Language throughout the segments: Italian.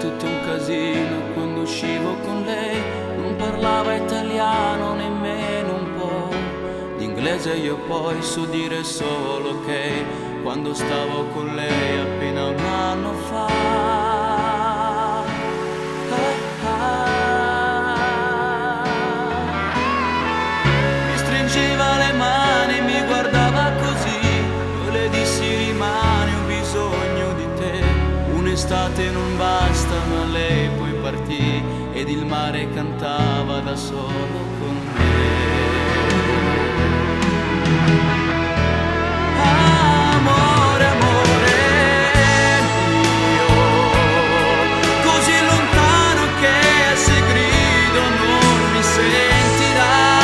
tutto un casino quando uscivo con lei. Non parlava italiano nemmeno un po', l'inglese io poi so dire solo ok, quando stavo con lei appena un anno fa. Mi stringeva le mani, mi guardava così, io le dissi rimani, ho bisogno di te. Un'estate non basta, ma lei poi partì ed il mare cantava da solo con me. Amore, amore mio, così lontano che se grido non mi sentirai,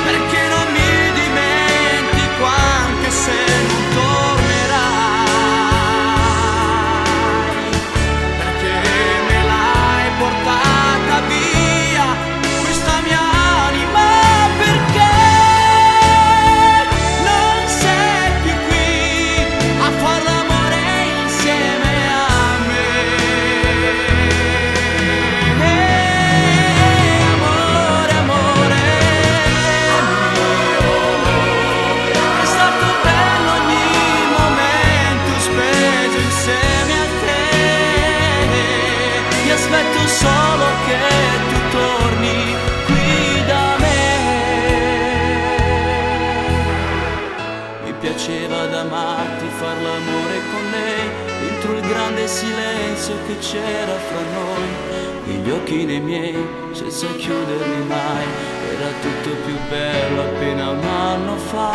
perché non mi dimentico anche se non tornerai, perché me l'hai portata via questa mia anima, perché non sei più qui a far l'amore insieme a me. Amore, amore mio, è stato bello ogni momento speso insieme a te. Mi aspetto solo che tu torni qui da me. Mi piaceva ad amarti, far l'amore con lei, dentro il grande silenzio che c'era fra noi, e gli occhi nei miei, senza chiuderli mai, era tutto più bello appena un anno fa.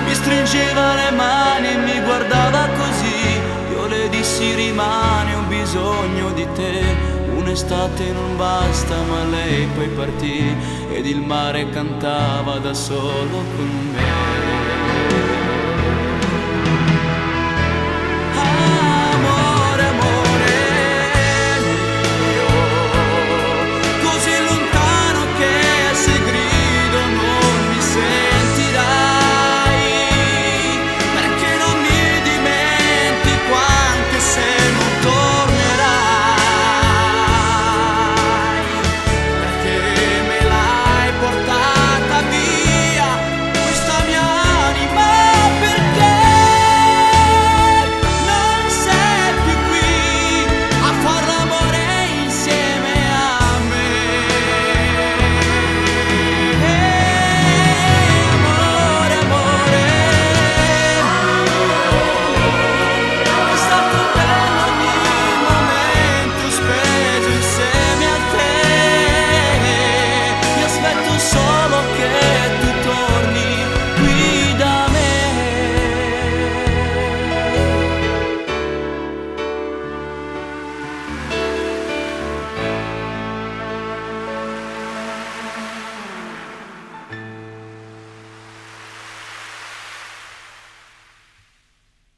Mi stringeva le mani e mi guardava così, io le dissi rimani, ho bisogno di te. Un'estate non basta, ma lei poi partì ed il mare cantava da solo con me.